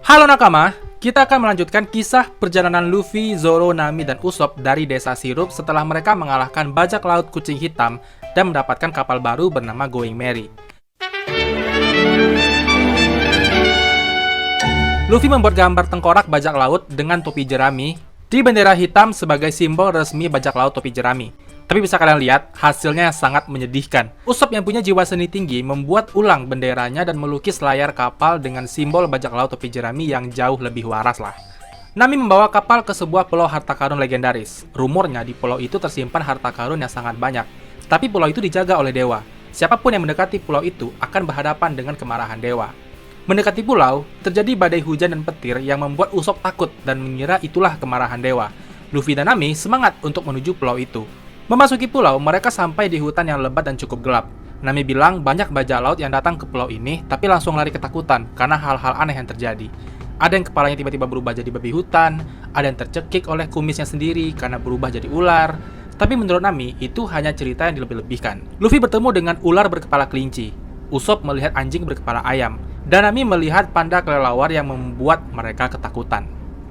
Halo nakama, kita akan melanjutkan kisah perjalanan Luffy, Zoro, Nami, dan Usopp dari desa Sirup setelah mereka mengalahkan bajak laut kucing hitam dan mendapatkan kapal baru bernama Going Merry. Luffy membuat gambar tengkorak bajak laut dengan topi jerami di bendera hitam sebagai simbol resmi bajak laut topi jerami. Tapi bisa kalian lihat, hasilnya sangat menyedihkan. Usopp yang punya jiwa seni tinggi membuat ulang benderanya dan melukis layar kapal dengan simbol bajak laut topi jerami yang jauh lebih waras lah. Nami membawa kapal ke sebuah pulau harta karun legendaris. Rumornya di pulau itu tersimpan harta karun yang sangat banyak. Tapi pulau itu dijaga oleh dewa. Siapapun yang mendekati pulau itu akan berhadapan dengan kemarahan dewa. Mendekati pulau, terjadi badai hujan dan petir yang membuat Usopp takut dan mengira itulah kemarahan dewa. Luffy dan Nami semangat untuk menuju pulau itu. Memasuki pulau, mereka sampai di hutan yang lebat dan cukup gelap. Nami bilang banyak bajak laut yang datang ke pulau ini, tapi langsung lari ketakutan karena hal-hal aneh yang terjadi. Ada yang kepalanya tiba-tiba berubah jadi babi hutan, ada yang tercekik oleh kumisnya sendiri karena berubah jadi ular. Tapi menurut Nami, itu hanya cerita yang dilebih-lebihkan. Luffy bertemu dengan ular berkepala kelinci. Usopp melihat anjing berkepala ayam. Dan Nami melihat panda kelelawar yang membuat mereka ketakutan.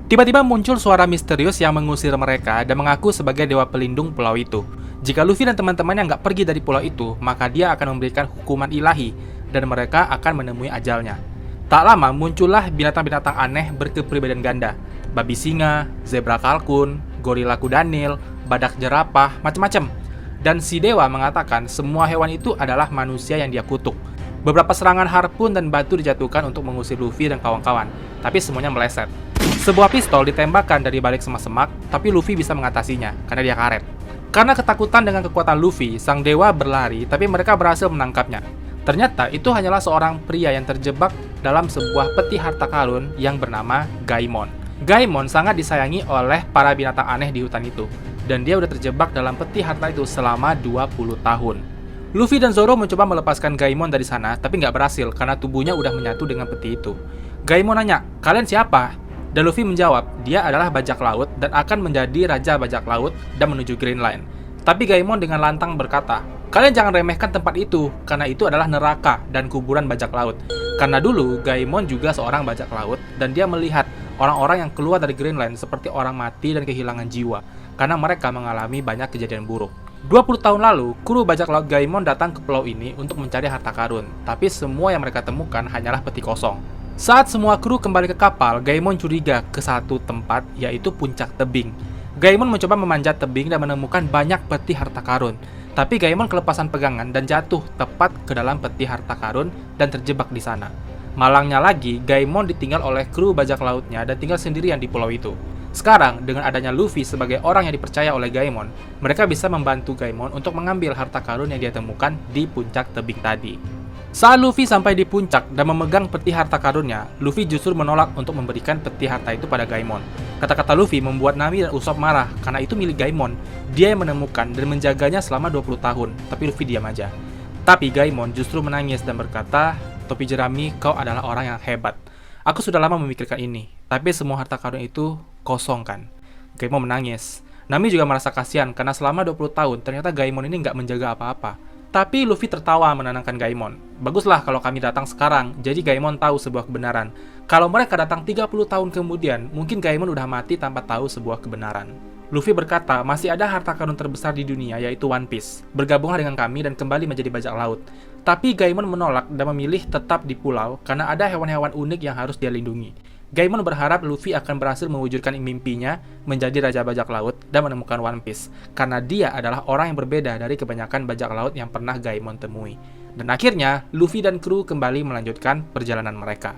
Tiba-tiba muncul suara misterius yang mengusir mereka dan mengaku sebagai dewa pelindung pulau itu. Jika Luffy dan teman-temannya nggak pergi dari pulau itu, maka dia akan memberikan hukuman ilahi dan mereka akan menemui ajalnya. Tak lama muncullah binatang-binatang aneh berkepribadian ganda. Babi singa, zebra kalkun, gorila kudanil, badak jerapah, macam-macam. Dan si dewa mengatakan semua hewan itu adalah manusia yang dia kutuk. Beberapa serangan harpun dan batu dijatuhkan untuk mengusir Luffy dan kawan-kawan, tapi semuanya meleset. Sebuah pistol ditembakkan dari balik semak-semak, tapi Luffy bisa mengatasinya karena dia karet. Karena ketakutan dengan kekuatan Luffy, sang dewa berlari, tapi mereka berhasil menangkapnya. Ternyata itu hanyalah seorang pria yang terjebak dalam sebuah peti harta karun yang bernama Gaimon. Gaimon sangat disayangi oleh para binatang aneh di hutan itu, dan dia udah terjebak dalam peti harta itu selama 20 tahun. Luffy dan Zoro mencoba melepaskan Gaimon dari sana, tapi nggak berhasil karena tubuhnya udah menyatu dengan peti itu. Gaimon nanya, "Kalian siapa?" Dan Luffy menjawab, dia adalah bajak laut dan akan menjadi raja bajak laut dan menuju Green Line. Tapi Gaimon dengan lantang berkata, "Kalian jangan remehkan tempat itu, karena itu adalah neraka dan kuburan bajak laut." Karena dulu Gaimon juga seorang bajak laut dan dia melihat orang-orang yang keluar dari Green Line seperti orang mati dan kehilangan jiwa, karena mereka mengalami banyak kejadian buruk. 20 tahun lalu, kru bajak laut Gaimon datang ke pulau ini untuk mencari harta karun, tapi semua yang mereka temukan hanyalah peti kosong. Saat semua kru kembali ke kapal, Gaimon curiga ke satu tempat, yaitu puncak tebing. Gaimon mencoba memanjat tebing dan menemukan banyak peti harta karun. Tapi Gaimon kelepasan pegangan dan jatuh tepat ke dalam peti harta karun dan terjebak di sana. Malangnya lagi, Gaimon ditinggal oleh kru bajak lautnya dan tinggal sendirian di pulau itu. Sekarang, dengan adanya Luffy sebagai orang yang dipercaya oleh Gaimon, mereka bisa membantu Gaimon untuk mengambil harta karun yang dia temukan di puncak tebing tadi. Saat Luffy sampai di puncak dan memegang peti harta karunnya, Luffy justru menolak untuk memberikan peti harta itu pada Gaimon. Kata-kata Luffy membuat Nami dan Usopp marah karena itu milik Gaimon. Dia yang menemukan dan menjaganya selama 20 tahun, tapi Luffy diam aja. Tapi Gaimon justru menangis dan berkata, "Topi jerami, kau adalah orang yang hebat. Aku sudah lama memikirkan ini, tapi semua harta karun itu kosong kan?" Gaimon menangis. Nami juga merasa kasihan karena selama 20 tahun ternyata Gaimon ini nggak menjaga apa-apa. Tapi Luffy tertawa menenangkan Gaimon. "Baguslah kalau kami datang sekarang, jadi Gaimon tahu sebuah kebenaran. Kalau mereka datang 30 tahun kemudian, mungkin Gaimon udah mati tanpa tahu sebuah kebenaran." Luffy berkata, "Masih ada harta karun terbesar di dunia, yaitu One Piece. Bergabunglah dengan kami dan kembali menjadi bajak laut." Tapi Gaimon menolak dan memilih tetap di pulau karena ada hewan-hewan unik yang harus dia lindungi. Gaimon berharap Luffy akan berhasil mewujudkan mimpinya menjadi raja bajak laut dan menemukan One Piece, karena dia adalah orang yang berbeda dari kebanyakan bajak laut yang pernah Gaimon temui. Dan akhirnya, Luffy dan kru kembali melanjutkan perjalanan mereka.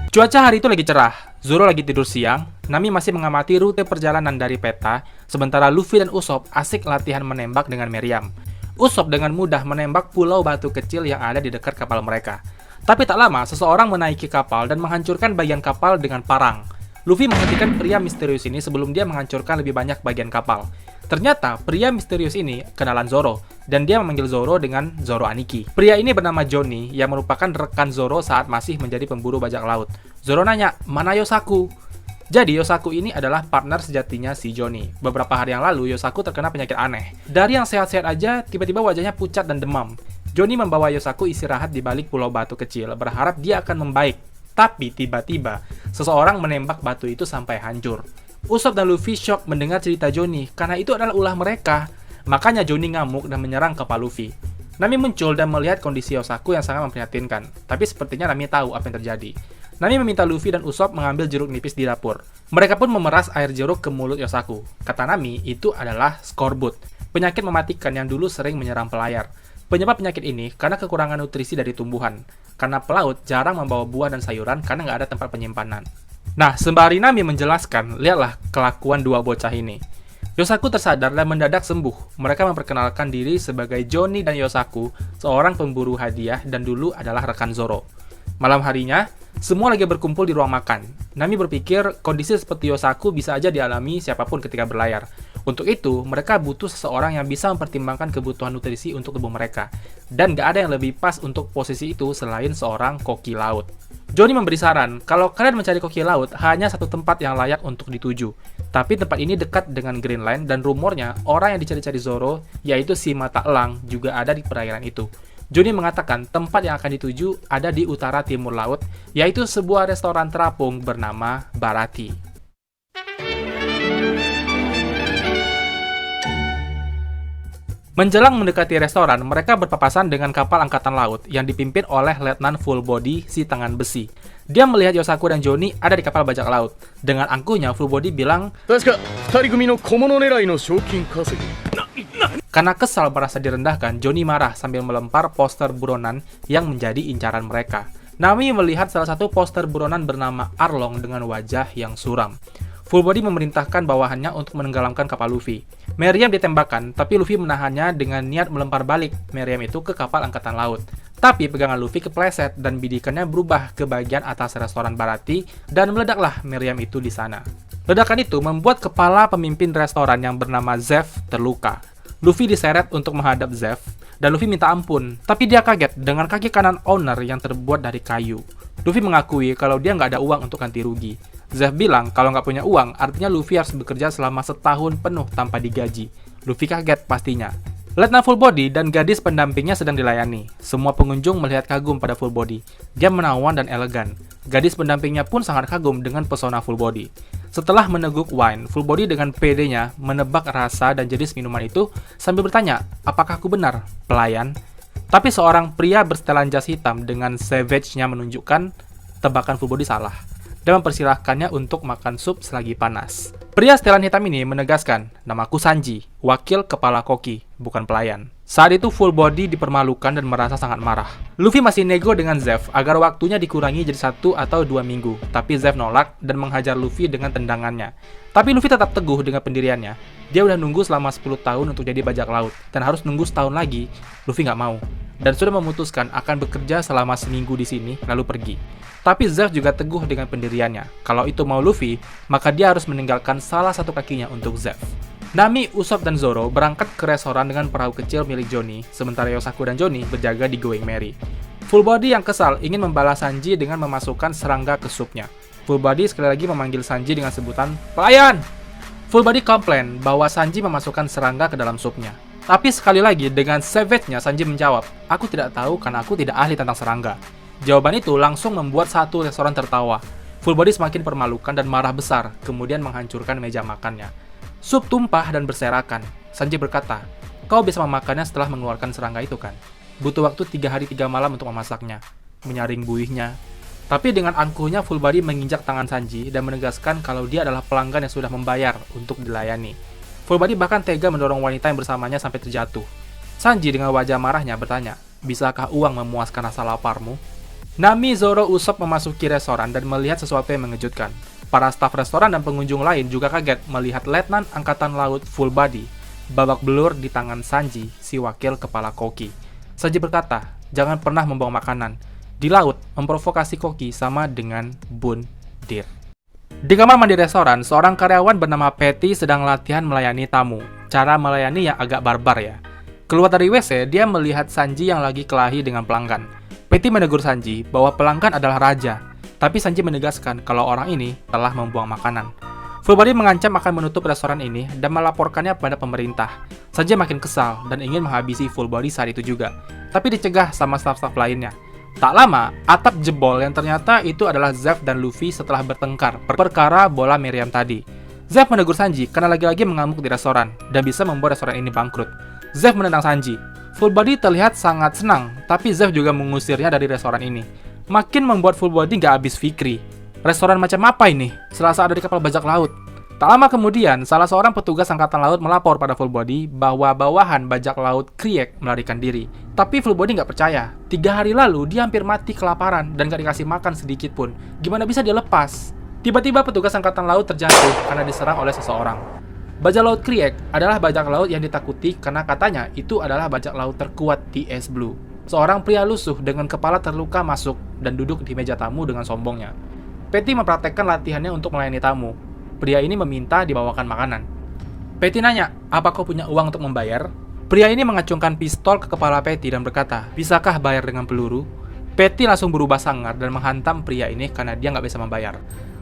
Cuaca hari itu lagi cerah, Zoro lagi tidur siang, Nami masih mengamati rute perjalanan dari peta, sementara Luffy dan Usopp asik latihan menembak dengan meriam. Usopp dengan mudah menembak pulau batu kecil yang ada di dekat kapal mereka. Tapi tak lama, seseorang menaiki kapal dan menghancurkan bagian kapal dengan parang. Luffy menghentikan pria misterius ini sebelum dia menghancurkan lebih banyak bagian kapal. Ternyata, pria misterius ini kenalan Zoro, dan dia memanggil Zoro dengan Zoro Aniki. Pria ini bernama Johnny, yang merupakan rekan Zoro saat masih menjadi pemburu bajak laut. Zoro nanya, "Mana Yosaku?" Jadi Yosaku ini adalah partner sejatinya si Johnny. Beberapa hari yang lalu Yosaku terkena penyakit aneh. Dari yang sehat-sehat aja, tiba-tiba wajahnya pucat dan demam. Johnny membawa Yosaku istirahat di balik pulau batu kecil, berharap dia akan membaik. Tapi tiba-tiba, seseorang menembak batu itu sampai hancur. Usopp dan Luffy shock mendengar cerita Johnny, karena itu adalah ulah mereka. Makanya Johnny ngamuk dan menyerang kepala Luffy. Nami muncul dan melihat kondisi Yosaku yang sangat memprihatinkan, tapi sepertinya Nami tahu apa yang terjadi. Nami meminta Luffy dan Usopp mengambil jeruk nipis di dapur. Mereka pun memeras air jeruk ke mulut Yosaku. Kata Nami, itu adalah skorbut, penyakit mematikan yang dulu sering menyerang pelayar. Penyebab penyakit ini karena kekurangan nutrisi dari tumbuhan, karena pelaut jarang membawa buah dan sayuran karena nggak ada tempat penyimpanan. Nah, sembari Nami menjelaskan, lihatlah kelakuan dua bocah ini. Yosaku tersadar dan mendadak sembuh. Mereka memperkenalkan diri sebagai Johnny dan Yosaku, seorang pemburu hadiah dan dulu adalah rekan Zoro. Malam harinya, semua lagi berkumpul di ruang makan. Nami berpikir kondisi seperti Yosaku bisa aja dialami siapapun ketika berlayar. Untuk itu, mereka butuh seseorang yang bisa mempertimbangkan kebutuhan nutrisi untuk tubuh mereka. Dan gak ada yang lebih pas untuk posisi itu selain seorang koki laut. Johnny memberi saran, kalau kalian mencari koki laut, hanya satu tempat yang layak untuk dituju. Tapi tempat ini dekat dengan Green Line dan rumornya orang yang dicari-cari Zoro, yaitu si mata elang, juga ada di perairan itu. Johnny mengatakan tempat yang akan dituju ada di utara timur laut, yaitu sebuah restoran terapung bernama Barati. Menjelang mendekati restoran, mereka berpapasan dengan kapal angkatan laut yang dipimpin oleh Letnan Full Body si tangan besi. Dia melihat Yosaku dan Johnny ada di kapal bajak laut. Dengan angkuhnya, Full Body bilang, karena kesal merasa direndahkan, Johnny marah sambil melempar poster buronan yang menjadi incaran mereka. Nami melihat salah satu poster buronan bernama Arlong dengan wajah yang suram. Full Body memerintahkan bawahannya untuk menenggelamkan kapal Luffy. Meriam ditembakkan, tapi Luffy menahannya dengan niat melempar balik meriam itu ke kapal angkatan laut. Tapi pegangan Luffy kepleset dan bidikannya berubah ke bagian atas restoran Barati dan meledaklah meriam itu di sana. Ledakan itu membuat kepala pemimpin restoran yang bernama Zeff terluka. Luffy diseret untuk menghadap Zeff dan Luffy minta ampun, tapi dia kaget dengan kaki kanan owner yang terbuat dari kayu. Luffy mengakui kalau dia nggak ada uang untuk ganti rugi. Zeff bilang kalau nggak punya uang, artinya Luffy harus bekerja selama setahun penuh tanpa digaji. Luffy kaget pastinya. Letnan Full Body dan gadis pendampingnya sedang dilayani. Semua pengunjung melihat kagum pada Full Body. Dia menawan dan elegan. Gadis pendampingnya pun sangat kagum dengan pesona Full Body. Setelah meneguk wine, Full Body dengan PD-nya menebak rasa dan jenis minuman itu sambil bertanya, apakah aku benar, pelayan? Tapi seorang pria bersetelan jas hitam dengan savage-nya menunjukkan tebakan Full Body salah dan mempersilahkannya untuk makan sup selagi panas. Pria setelan hitam ini menegaskan, namaku Sanji, wakil kepala koki, bukan pelayan. Saat itu Full Body dipermalukan dan merasa sangat marah. Luffy masih nego dengan Zeff agar waktunya dikurangi jadi 1 atau 2 minggu, tapi Zeff nolak dan menghajar Luffy dengan tendangannya. Tapi Luffy tetap teguh dengan pendiriannya. Dia udah nunggu selama 10 tahun untuk jadi bajak laut, dan harus nunggu setahun lagi. Luffy nggak mau, dan sudah memutuskan akan bekerja selama seminggu di sini, lalu pergi. Tapi Zeff juga teguh dengan pendiriannya. Kalau itu mau Luffy, maka dia harus meninggalkan salah satu kakinya untuk Zeff. Nami, Usopp, dan Zoro berangkat ke restoran dengan perahu kecil milik Johnny, sementara Yosaku dan Johnny berjaga di Going Merry. Full Body yang kesal ingin membalas Sanji dengan memasukkan serangga ke supnya. Full Body sekali lagi memanggil Sanji dengan sebutan pelayan. Full Body komplain bahwa Sanji memasukkan serangga ke dalam supnya. Tapi sekali lagi dengan savage-nya Sanji menjawab, aku tidak tahu karena aku tidak ahli tentang serangga. Jawaban itu langsung membuat satu restoran tertawa. Full Body semakin permalukan dan marah besar, kemudian menghancurkan meja makannya. Sup tumpah dan berserakan. Sanji berkata, kau bisa memakannya setelah mengeluarkan serangga itu kan? Butuh waktu 3 hari 3 malam untuk memasaknya, menyaring buihnya. Tapi dengan angkuhnya Full Body menginjak tangan Sanji dan menegaskan kalau dia adalah pelanggan yang sudah membayar untuk dilayani. Full Body bahkan tega mendorong wanita yang bersamanya sampai terjatuh. Sanji dengan wajah marahnya bertanya, bisakah uang memuaskan rasa laparmu? Nami, Zoro, Usopp memasuki restoran dan melihat sesuatu yang mengejutkan. Para staf restoran dan pengunjung lain juga kaget melihat Letnan Angkatan Laut Full Body babak belur di tangan Sanji, si wakil kepala koki. Sanji berkata, jangan pernah membawa makanan. Di laut, memprovokasi koki sama dengan bundir. Di kamar mandi restoran, seorang karyawan bernama Patty sedang latihan melayani tamu. Cara melayani yang agak barbar ya. Keluar dari WC, dia melihat Sanji yang lagi kelahi dengan pelanggan. Patty menegur Sanji bahwa pelanggan adalah raja, tapi Sanji menegaskan kalau orang ini telah membuang makanan. Full Body mengancam akan menutup restoran ini dan melaporkannya pada pemerintah. Sanji makin kesal dan ingin menghabisi Full Body saat itu juga, tapi dicegah sama staf-staf lainnya. Tak lama, atap jebol yang ternyata itu adalah Zeff dan Luffy setelah bertengkar perkara bola meriam tadi. Zeff menegur Sanji karena lagi-lagi mengamuk di restoran dan bisa membuat restoran ini bangkrut. Zeff menentang Sanji. Full Body terlihat sangat senang, tapi Zeff juga mengusirnya dari restoran ini. Makin membuat Full Body nggak habis fikri. Restoran macam apa ini? Selasa ada di kapal bajak laut. Tak lama kemudian, salah seorang petugas angkatan laut melapor pada Full Body bahwa bawahan bajak laut Krieg melarikan diri. Tapi Full Body nggak percaya. 3 hari lalu, dia hampir mati kelaparan dan nggak dikasih makan sedikit pun. Gimana bisa dia lepas? Tiba-tiba petugas angkatan laut terjatuh karena diserang oleh seseorang. Bajak laut Krieg adalah bajak laut yang ditakuti karena katanya itu adalah bajak laut terkuat di Ice Blue. Seorang pria lusuh dengan kepala terluka masuk dan duduk di meja tamu dengan sombongnya. Patty mempraktekkan latihannya untuk melayani tamu. Pria ini meminta dibawakan makanan. Patty nanya, apa kau punya uang untuk membayar? Pria ini mengacungkan pistol ke kepala Patty dan berkata, bisakah bayar dengan peluru? Patty langsung berubah sangar dan menghantam pria ini karena dia nggak bisa membayar.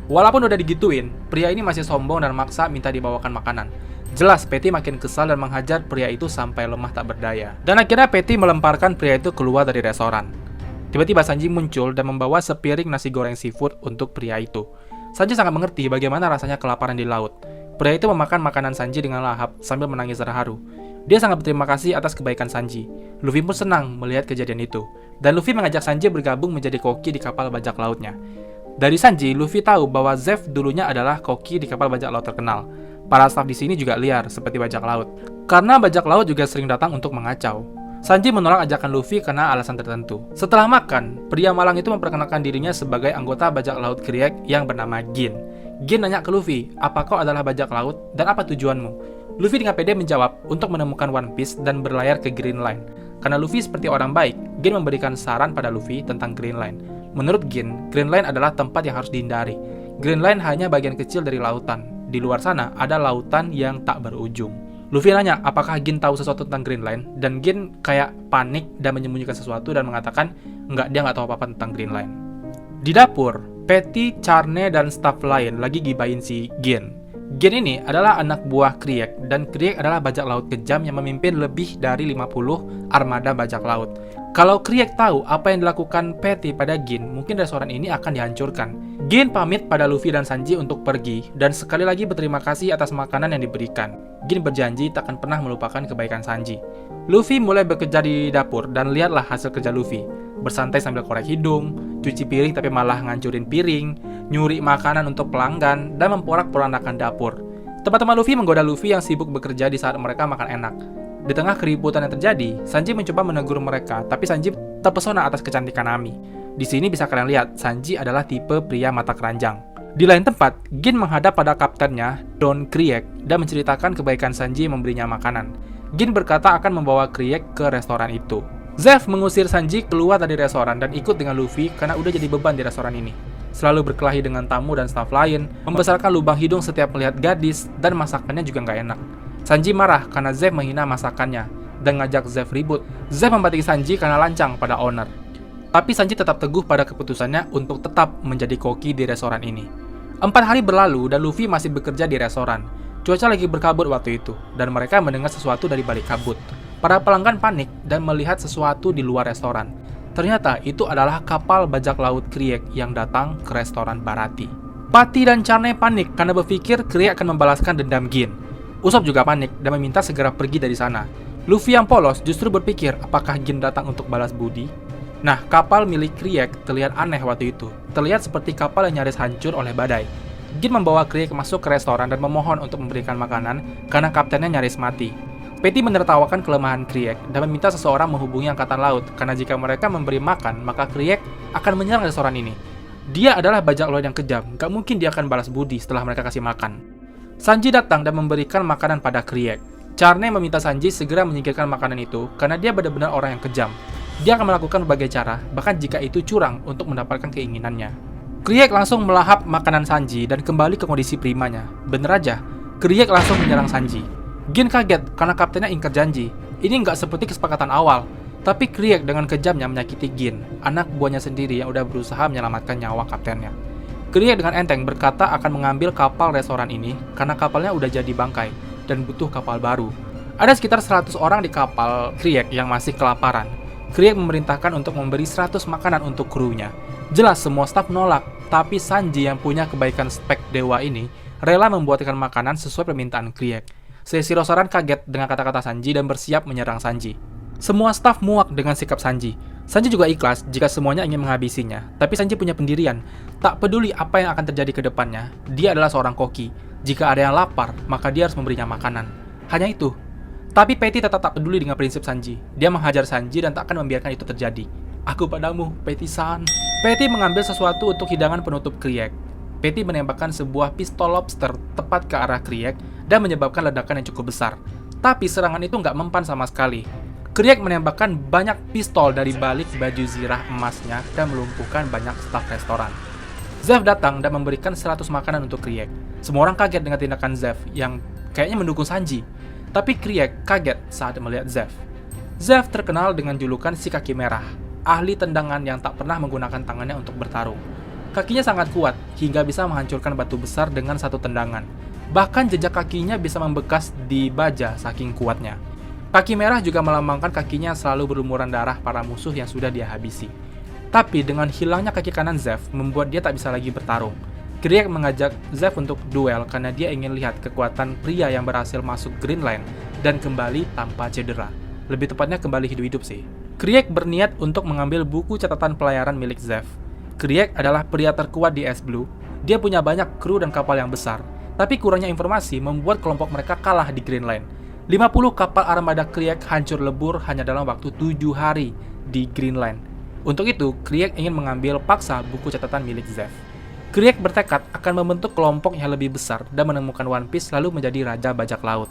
Walaupun udah digituin, pria ini masih sombong dan maksa minta dibawakan makanan. Jelas, Patty makin kesal dan menghajar pria itu sampai lemah tak berdaya. Dan akhirnya Patty melemparkan pria itu keluar dari restoran. Tiba-tiba Sanji muncul dan membawa sepiring nasi goreng seafood untuk pria itu. Sanji sangat mengerti bagaimana rasanya kelaparan di laut. Pria itu memakan makanan Sanji dengan lahap sambil menangis terharu. Dia sangat berterima kasih atas kebaikan Sanji. Luffy pun senang melihat kejadian itu. Dan Luffy mengajak Sanji bergabung menjadi koki di kapal bajak lautnya. Dari Sanji, Luffy tahu bahwa Zeff dulunya adalah koki di kapal bajak laut terkenal. Para staf di sini juga liar seperti bajak laut. Karena bajak laut juga sering datang untuk mengacau. Sanji menolak ajakan Luffy karena alasan tertentu. Setelah makan, pria malang itu memperkenalkan dirinya sebagai anggota bajak laut Krieg yang bernama Gin. Gin nanya ke Luffy, apa kau adalah bajak laut dan apa tujuanmu? Luffy dengan pede menjawab untuk menemukan One Piece dan berlayar ke Green Line. Karena Luffy seperti orang baik, Gin memberikan saran pada Luffy tentang Green Line. Menurut Gin, Green Line adalah tempat yang harus dihindari. Green Line hanya bagian kecil dari lautan. Di luar sana ada lautan yang tak berujung. Luffy nanya apakah Gin tahu sesuatu tentang Green Line, dan Gin kayak panik dan menyembunyikan sesuatu dan mengatakan dia nggak tahu apa-apa tentang Green Line. Di dapur, Patty, Charne, dan staf lain lagi gibain si Gin. Gin ini adalah anak buah Krieg, dan Krieg adalah bajak laut kejam yang memimpin lebih dari 50 armada bajak laut. Kalau Krieg tahu apa yang dilakukan Patty pada Gin, mungkin restoran ini akan dihancurkan. Gin pamit pada Luffy dan Sanji untuk pergi, dan sekali lagi berterima kasih atas makanan yang diberikan. Gin berjanji tak akan pernah melupakan kebaikan Sanji. Luffy mulai bekerja di dapur, dan lihatlah hasil kerja Luffy. Bersantai sambil korek hidung, cuci piring tapi malah ngancurin piring, nyuri makanan untuk pelanggan, dan memporak-porandakan dapur. Teman-teman Luffy menggoda Luffy yang sibuk bekerja di saat mereka makan enak. Di tengah keributan yang terjadi, Sanji mencoba menegur mereka, tapi Sanji terpesona atas kecantikan Nami. Di sini bisa kalian lihat, Sanji adalah tipe pria mata keranjang. Di lain tempat, Gin menghadap pada kaptennya, Don Krieg, dan menceritakan kebaikan Sanji memberinya makanan. Gin berkata akan membawa Krieg ke restoran itu. Zeff mengusir Sanji keluar dari restoran dan ikut dengan Luffy karena udah jadi beban di restoran ini. Selalu berkelahi dengan tamu dan staf lain, membesarkan lubang hidung setiap melihat gadis, dan masakannya juga nggak enak. Sanji marah karena Zeff menghina masakannya dan ngajak Zeff ribut. Zeff membatiki Sanji karena lancang pada owner. Tapi Sanji tetap teguh pada keputusannya untuk tetap menjadi koki di restoran ini. 4 hari berlalu dan Luffy masih bekerja di restoran. Cuaca lagi berkabut waktu itu, dan mereka mendengar sesuatu dari balik kabut. Para pelanggan panik dan melihat sesuatu di luar restoran. Ternyata itu adalah kapal bajak laut Krieg yang datang ke restoran Baratie. Patty dan Charne panik karena berpikir Krieg akan membalaskan dendam Gin. Usopp juga panik dan meminta segera pergi dari sana. Luffy yang polos justru berpikir apakah Gin datang untuk balas budi. Nah, kapal milik Krieg terlihat aneh waktu itu. Terlihat seperti kapal yang nyaris hancur oleh badai. Gin membawa Krieg masuk ke restoran dan memohon untuk memberikan makanan karena kaptennya nyaris mati. Patty menertawakan kelemahan Krieg dan meminta seseorang menghubungi angkatan laut karena jika mereka memberi makan, maka Krieg akan menyerang restoran ini. Dia adalah bajak laut yang kejam, gak mungkin dia akan balas budi setelah mereka kasih makan. Sanji datang dan memberikan makanan pada Krieg. Charne meminta Sanji segera menyingkirkan makanan itu karena dia benar-benar orang yang kejam. Dia akan melakukan berbagai cara, bahkan jika itu curang untuk mendapatkan keinginannya. Krieg langsung melahap makanan Sanji dan kembali ke kondisi primanya. Bener aja, Krieg langsung menyerang Sanji. Gin kaget karena kaptennya ingkar janji. Ini nggak seperti kesepakatan awal. Tapi Krieg dengan kejamnya menyakiti Gin, anak buahnya sendiri yang udah berusaha menyelamatkan nyawa kaptennya. Krieg dengan enteng berkata akan mengambil kapal restoran ini karena kapalnya udah jadi bangkai dan butuh kapal baru. Ada sekitar 100 orang di kapal Krieg yang masih kelaparan. Krieg memerintahkan untuk memberi 100 makanan untuk krunya. Jelas semua staf nolak, tapi Sanji yang punya kebaikan spek dewa ini rela membuatkan makanan sesuai permintaan Krieg. Shirahoshi kaget dengan kata-kata Sanji dan bersiap menyerang Sanji. Semua staf muak dengan sikap Sanji. Sanji juga ikhlas jika semuanya ingin menghabisinya, tapi Sanji punya pendirian. Tak peduli apa yang akan terjadi ke depannya, dia adalah seorang koki. Jika ada yang lapar, maka dia harus memberinya makanan. Hanya itu. Tapi Patty tetap tak peduli dengan prinsip Sanji. Dia menghajar Sanji dan tak akan membiarkan itu terjadi. Aku padamu, Patty-san. Patty mengambil sesuatu untuk hidangan penutup Krieg. Patty menembakkan sebuah pistol lobster tepat ke arah Krieg dan menyebabkan ledakan yang cukup besar. Tapi serangan itu nggak mempan sama sekali. Krieg menembakkan banyak pistol dari balik baju zirah emasnya dan melumpuhkan banyak staf restoran. Zeff datang dan memberikan 100 makanan untuk Krieg. Semua orang kaget dengan tindakan Zeff yang kayaknya mendukung Sanji. Tapi Krieg kaget saat melihat Zeff. Zeff terkenal dengan julukan si kaki merah, ahli tendangan yang tak pernah menggunakan tangannya untuk bertarung. Kakinya sangat kuat, hingga bisa menghancurkan batu besar dengan satu tendangan. Bahkan jejak kakinya bisa membekas di baja saking kuatnya. Kaki merah juga melambangkan kakinya selalu berlumuran darah para musuh yang sudah dia habisi. Tapi dengan hilangnya kaki kanan Zeff, membuat dia tak bisa lagi bertarung. Krieg mengajak Zeff untuk duel karena dia ingin lihat kekuatan pria yang berhasil masuk Green Line dan kembali tanpa cedera. Lebih tepatnya kembali hidup-hidup sih. Krieg berniat untuk mengambil buku catatan pelayaran milik Zeff. Krieg adalah pria terkuat di Ice Blue. Dia punya banyak kru dan kapal yang besar. Tapi kurangnya informasi membuat kelompok mereka kalah di Green Line. 50 kapal armada Krieg hancur lebur hanya dalam waktu 7 hari di Green Line. Untuk itu, Krieg ingin mengambil paksa buku catatan milik Zeff. Krieg bertekad akan membentuk kelompok yang lebih besar dan menemukan One Piece lalu menjadi Raja Bajak Laut.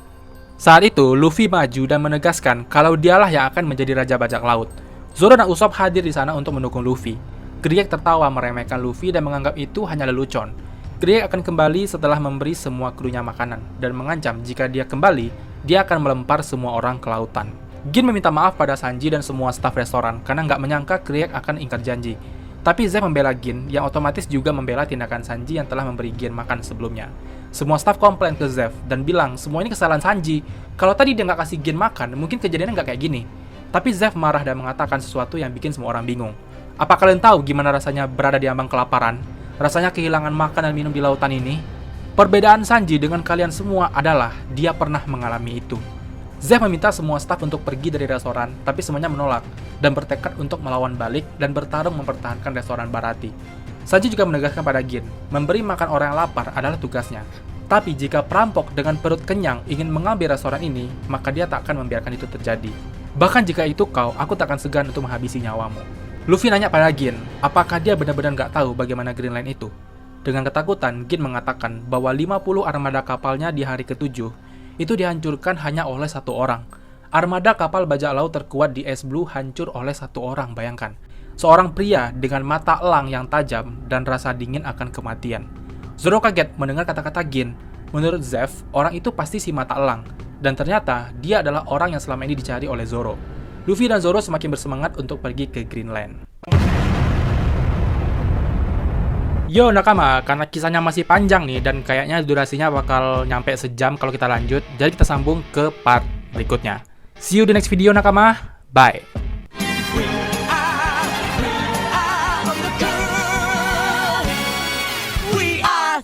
Saat itu, Luffy maju dan menegaskan kalau dialah yang akan menjadi Raja Bajak Laut. Zoro dan Usopp hadir di sana untuk mendukung Luffy. Krieg tertawa meremehkan Luffy dan menganggap itu hanya lelucon. Krieg akan kembali setelah memberi semua krunya makanan dan mengancam jika dia kembali, dia akan melempar semua orang ke lautan. Gin meminta maaf pada Sanji dan semua staf restoran karena nggak menyangka Krieg akan ingkar janji. Tapi Zeff membela Gin, yang otomatis juga membela tindakan Sanji yang telah memberi Gin makan sebelumnya. Semua staf komplain ke Zeff dan bilang semua ini kesalahan Sanji. Kalau tadi dia nggak kasih Gin makan, mungkin kejadiannya nggak kayak gini. Tapi Zeff marah dan mengatakan sesuatu yang bikin semua orang bingung. Apa kalian tahu gimana rasanya berada di ambang kelaparan? Rasanya kehilangan makan dan minum di lautan ini? Perbedaan Sanji dengan kalian semua adalah dia pernah mengalami itu. Zeff meminta semua staf untuk pergi dari restoran, tapi semuanya menolak dan bertekad untuk melawan balik dan bertarung mempertahankan restoran Baratie. Sanji juga menegaskan pada Gin, memberi makan orang yang lapar adalah tugasnya. Tapi jika perampok dengan perut kenyang ingin mengambil restoran ini, maka dia tak akan membiarkan itu terjadi. Bahkan jika itu kau, aku tak akan segan untuk menghabisi nyawamu. Luffy nanya pada Gin, apakah dia benar-benar nggak tahu bagaimana Green Line itu? Dengan ketakutan, Gin mengatakan bahwa 50 armada kapalnya di hari ke-7 itu dihancurkan hanya oleh satu orang. Armada kapal bajak laut terkuat di Ice Blue hancur oleh satu orang, bayangkan. Seorang pria dengan mata elang yang tajam dan rasa dingin akan kematian. Zoro kaget mendengar kata-kata Gin. Menurut Zeff, orang itu pasti si mata elang. Dan ternyata, dia adalah orang yang selama ini dicari oleh Zoro. Luffy dan Zoro semakin bersemangat untuk pergi ke Green Line. Yo nakama, karena kisahnya masih panjang nih dan kayaknya durasinya bakal nyampe sejam kalau kita lanjut, jadi kita sambung ke part berikutnya. See you di next video nakama, bye!